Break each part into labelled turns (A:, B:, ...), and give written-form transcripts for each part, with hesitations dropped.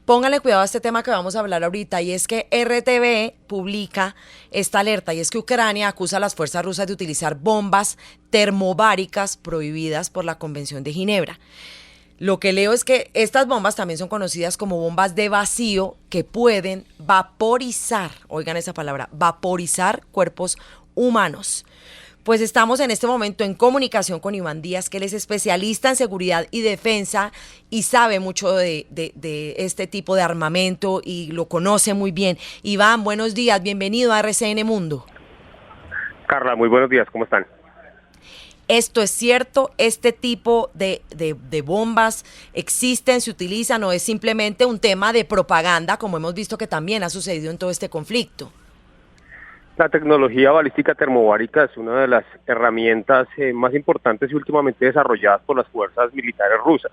A: Póngale cuidado a este tema que vamos a hablar ahorita, y es que RTV publica esta alerta, y es que Ucrania acusa a las fuerzas rusas de utilizar bombas termobáricas prohibidas por la Convención de Ginebra. Lo que leo es que estas bombas también son conocidas como bombas de vacío, que pueden vaporizar, oigan esa palabra, vaporizar cuerpos humanos. Pues estamos en este momento en comunicación con Iván Díaz, que él es especialista en seguridad y defensa y sabe mucho de este tipo de armamento y lo conoce muy bien. Iván, buenos días, bienvenido a RCN Mundo.
B: Carla, muy buenos días, ¿cómo están?
A: ¿Esto es cierto? ¿Este tipo de bombas existen, se utilizan, o es simplemente un tema de propaganda, como hemos visto que también ha sucedido en todo este conflicto?
B: La tecnología balística termobárica es una de las herramientas más importantes y últimamente desarrolladas por las fuerzas militares rusas.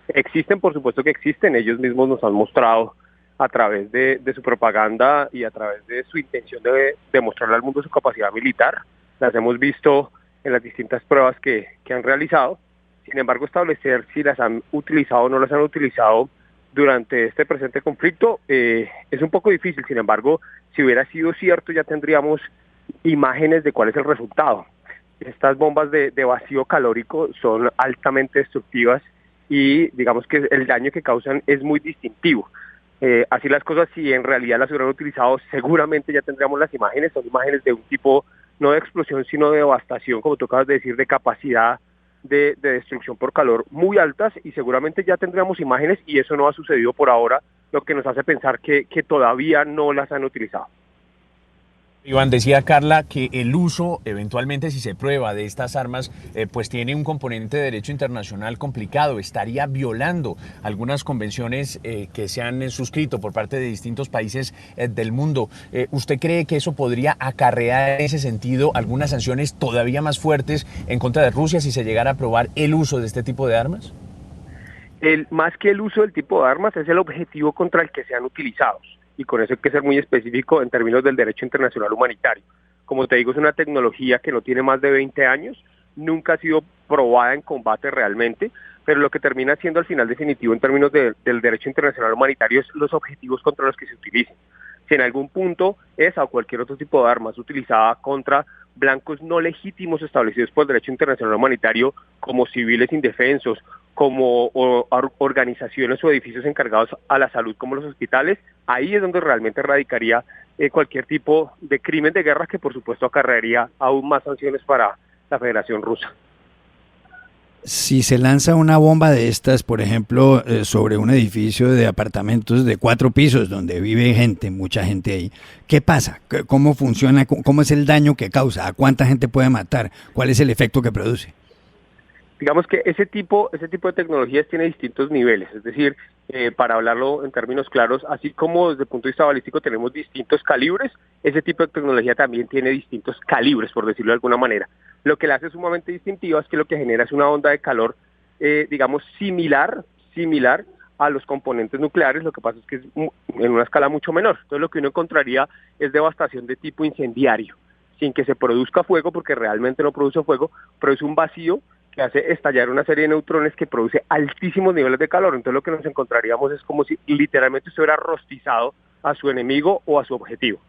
B: Existen, por supuesto que existen, ellos mismos nos han mostrado a través de su propaganda y a través de su intención de demostrarle al mundo su capacidad militar. Las hemos visto en las distintas pruebas que han realizado. Sin embargo, establecer si las han utilizado o no las han utilizado durante este presente conflicto es un poco difícil. Sin embargo, si hubiera sido cierto, ya tendríamos imágenes de cuál es el resultado. Estas bombas de vacío calórico son altamente destructivas y digamos que el daño que causan es muy distintivo. Así las cosas, si en realidad las hubieran utilizado, seguramente ya tendríamos las imágenes. Son imágenes de un tipo, no de explosión, sino de devastación, como tú acabas de decir, de capacidad de destrucción por calor muy altas, y seguramente ya tendríamos imágenes, y eso no ha sucedido por ahora, lo que nos hace pensar que todavía no las han utilizado.
C: Iván, decía Carla que el uso, eventualmente si se prueba, de estas armas, pues tiene un componente de derecho internacional complicado, estaría violando algunas convenciones que se han suscrito por parte de distintos países del mundo. ¿Usted cree que eso podría acarrear en ese sentido algunas sanciones todavía más fuertes en contra de Rusia si se llegara a probar el uso de este tipo de armas?
B: Más que el uso del tipo de armas, es el objetivo contra el que sean utilizados. Y con eso hay que ser muy específico en términos del derecho internacional humanitario. Como te digo, es una tecnología que no tiene más de 20 años, nunca ha sido probada en combate realmente, pero lo que termina siendo al final definitivo en términos del derecho internacional humanitario es los objetivos contra los que se utilicen. Si en algún punto esa o cualquier otro tipo de arma es utilizada contra blancos no legítimos establecidos por el derecho internacional humanitario, como civiles indefensos, como organizaciones o edificios encargados a la salud, como los hospitales, ahí es donde realmente radicaría cualquier tipo de crimen de guerra, que por supuesto acarrearía aún más sanciones para la Federación Rusa.
D: Si se lanza una bomba de estas, por ejemplo, sobre un edificio de apartamentos de 4 pisos donde vive gente, mucha gente ahí, ¿qué pasa? ¿Cómo funciona? ¿Cómo es el daño que causa? ¿A cuánta gente puede matar? ¿Cuál es el efecto que produce?
B: Digamos que ese tipo de tecnologías tiene distintos niveles, es decir, para hablarlo en términos claros, así como desde el punto de vista balístico tenemos distintos calibres, ese tipo de tecnología también tiene distintos calibres, por decirlo de alguna manera. Lo que la hace sumamente distintiva es que lo que genera es una onda de calor, digamos, similar a los componentes nucleares. Lo que pasa es que es en una escala mucho menor. Entonces lo que uno encontraría es devastación de tipo incendiario, sin que se produzca fuego, porque realmente no produce fuego, produce un vacío que hace estallar una serie de neutrones que produce altísimos niveles de calor. Entonces lo que nos encontraríamos es como si literalmente usted hubiera rostizado a su enemigo o a su objetivo.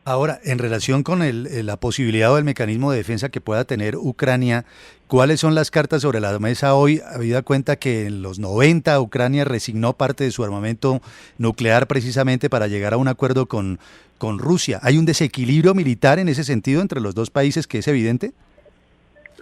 E: Ahora, en relación con la posibilidad o el mecanismo de defensa que pueda tener Ucrania, ¿cuáles son las cartas sobre la mesa hoy, habida cuenta que en los 90 Ucrania resignó parte de su armamento nuclear precisamente para llegar a un acuerdo con Rusia? ¿Hay un desequilibrio militar en ese sentido entre los dos países que es evidente?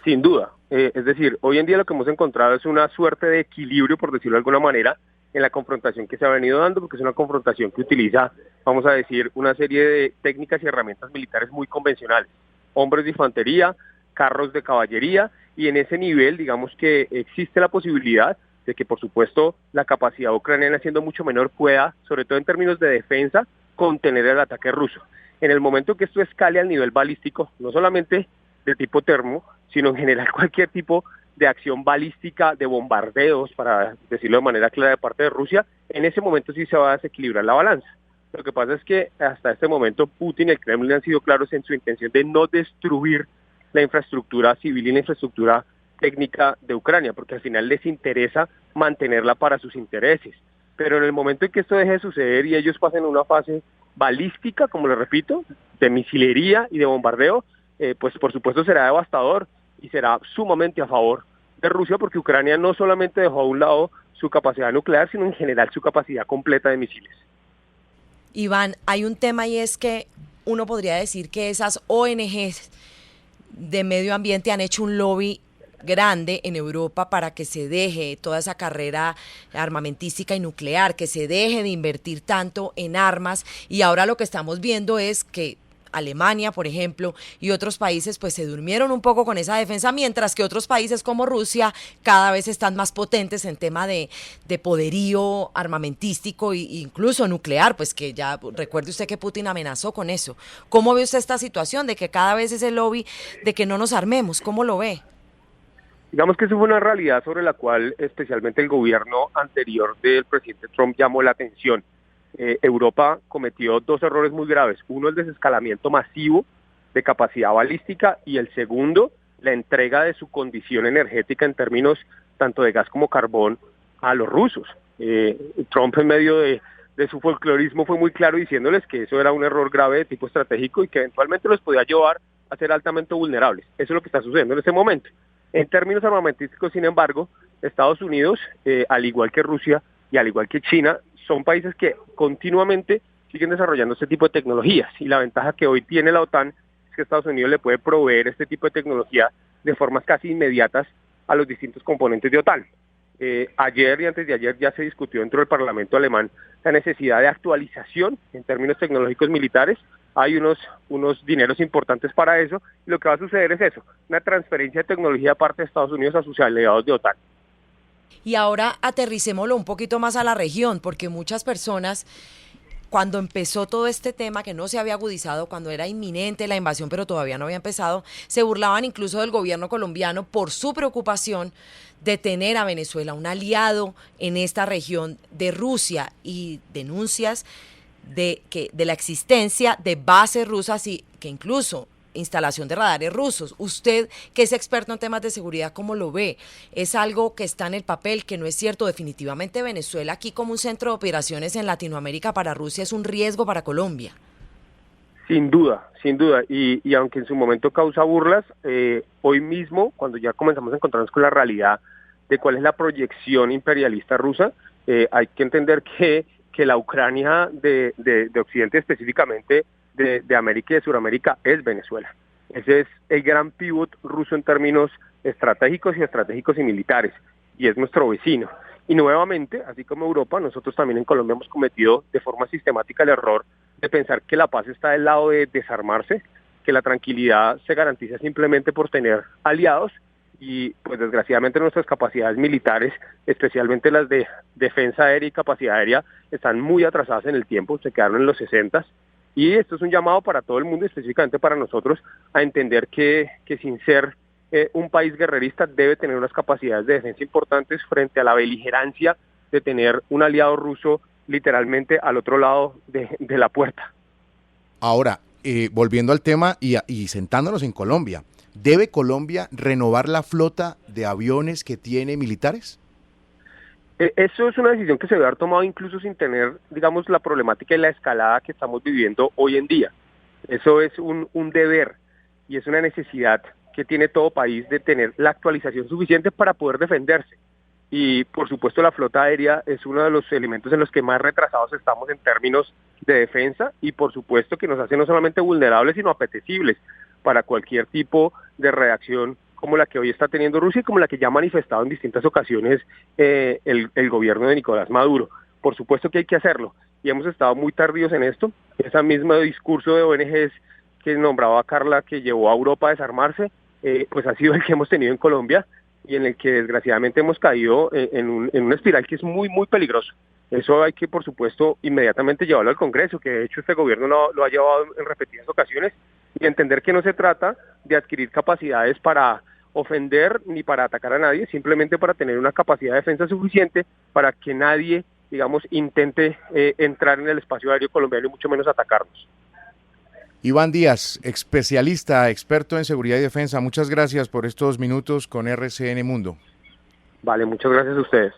B: Sin duda. Es decir, hoy en día lo que hemos encontrado es una suerte de equilibrio, por decirlo de alguna manera, en la confrontación que se ha venido dando, porque es una confrontación que utiliza, vamos a decir, una serie de técnicas y herramientas militares muy convencionales. Hombres de infantería, carros de caballería, y en ese nivel, digamos que existe la posibilidad de que, por supuesto, la capacidad ucraniana, siendo mucho menor, pueda, sobre todo en términos de defensa, contener el ataque ruso. En el momento que esto escale al nivel balístico, no solamente de tipo termo, sino en general cualquier tipo de acción balística, de bombardeos, para decirlo de manera clara, de parte de Rusia, en ese momento sí se va a desequilibrar la balanza. Lo que pasa es que hasta este momento Putin y el Kremlin han sido claros en su intención de no destruir la infraestructura civil y la infraestructura técnica de Ucrania, porque al final les interesa mantenerla para sus intereses. pero en el momento en que esto deje de suceder y ellos pasen a una fase balística, como les repito, de misilería y de bombardeo, pues por supuesto será devastador y será sumamente a favor de Rusia, porque Ucrania no solamente dejó a un lado su capacidad nuclear, sino en general su capacidad completa de misiles.
A: Iván, hay un tema y es que uno podría decir que esas ONGs de medio ambiente han hecho un lobby grande en Europa para que se deje toda esa carrera armamentística y nuclear, que se deje de invertir tanto en armas, y ahora lo que estamos viendo es que Alemania, por ejemplo, y otros países pues se durmieron un poco con esa defensa, mientras que otros países como Rusia cada vez están más potentes en tema de poderío armamentístico e incluso nuclear, pues que ya recuerde usted que Putin amenazó con eso. ¿Cómo ve usted esta situación de que cada vez ese lobby de que no nos armemos? ¿Cómo lo ve?
B: Digamos que eso fue una realidad sobre la cual especialmente el gobierno anterior del presidente Trump llamó la atención. Europa cometió dos errores muy graves. Uno, el desescalamiento masivo de capacidad balística, y el segundo, la entrega de su condición energética en términos tanto de gas como carbón a los rusos. Trump, en medio de su folclorismo, fue muy claro diciéndoles que eso era un error grave de tipo estratégico y que eventualmente los podía llevar a ser altamente vulnerables. Eso es lo que está sucediendo en este momento. En términos armamentísticos, sin embargo, Estados Unidos, al igual que Rusia y al igual que China, son países que continuamente siguen desarrollando este tipo de tecnologías, y la ventaja que hoy tiene la OTAN es que Estados Unidos le puede proveer este tipo de tecnología de formas casi inmediatas a los distintos componentes de OTAN. Ayer y antes de ayer ya se discutió dentro del Parlamento alemán la necesidad de actualización en términos tecnológicos militares. Hay unos dineros importantes para eso, y lo que va a suceder es eso, una transferencia de tecnología de parte de Estados Unidos a sus aliados de OTAN.
A: Y ahora aterricémoslo un poquito más a la región, porque muchas personas, cuando empezó todo este tema, que no se había agudizado, cuando era inminente la invasión, pero todavía no había empezado, se burlaban incluso del gobierno colombiano por su preocupación de tener a Venezuela, un aliado en esta región de Rusia, y denuncias de la existencia de bases rusas y que incluso instalación de radares rusos. Usted, que es experto en temas de seguridad, ¿cómo lo ve? ¿Es algo que está en el papel, que no es cierto? Definitivamente Venezuela aquí como un centro de operaciones en Latinoamérica para Rusia es un riesgo para Colombia.
B: Sin duda, y aunque en su momento causa burlas, hoy mismo, cuando ya comenzamos a encontrarnos con la realidad de cuál es la proyección imperialista rusa, hay que entender que la Ucrania de Occidente, específicamente de América y de Sudamérica, es Venezuela. Ese es el gran pivot ruso en términos estratégicos y militares, y es nuestro vecino. Y nuevamente, así como Europa, nosotros también en Colombia hemos cometido de forma sistemática el error de pensar que la paz está del lado de desarmarse, que la tranquilidad se garantiza simplemente por tener aliados, y pues desgraciadamente nuestras capacidades militares, especialmente las de defensa aérea y capacidad aérea, están muy atrasadas en el tiempo, se quedaron en los 60s, y esto es un llamado para todo el mundo, específicamente para nosotros, a entender que sin ser un país guerrerista debe tener unas capacidades de defensa importantes frente a la beligerancia de tener un aliado ruso literalmente al otro lado de la puerta.
F: Ahora, volviendo al tema y sentándonos en Colombia, ¿debe Colombia renovar la flota de aviones que tiene militares?
B: Eso es una decisión que se debe haber tomado incluso sin tener, digamos, la problemática y la escalada que estamos viviendo hoy en día. Eso es un deber y es una necesidad que tiene todo país de tener la actualización suficiente para poder defenderse. Y por supuesto la flota aérea es uno de los elementos en los que más retrasados estamos en términos de defensa, y por supuesto que nos hace no solamente vulnerables sino apetecibles para cualquier tipo de reacción como la que hoy está teniendo Rusia y como la que ya ha manifestado en distintas ocasiones el gobierno de Nicolás Maduro. Por supuesto que hay que hacerlo, y hemos estado muy tardíos en esto. Ese mismo discurso de ONGs que nombraba Carla, que llevó a Europa a desarmarse, pues ha sido el que hemos tenido en Colombia, y en el que desgraciadamente hemos caído en una espiral que es muy, muy peligroso. Eso hay que, por supuesto, inmediatamente llevarlo al Congreso, que de hecho este gobierno lo ha llevado en repetidas ocasiones, y entender que no se trata de adquirir capacidades para ofender ni para atacar a nadie, simplemente para tener una capacidad de defensa suficiente para que nadie, digamos, intente entrar en el espacio aéreo colombiano y mucho menos atacarnos.
F: Iván Díaz, especialista, experto en seguridad y defensa, muchas gracias por estos minutos con RCN Mundo.
B: Vale, muchas gracias a ustedes.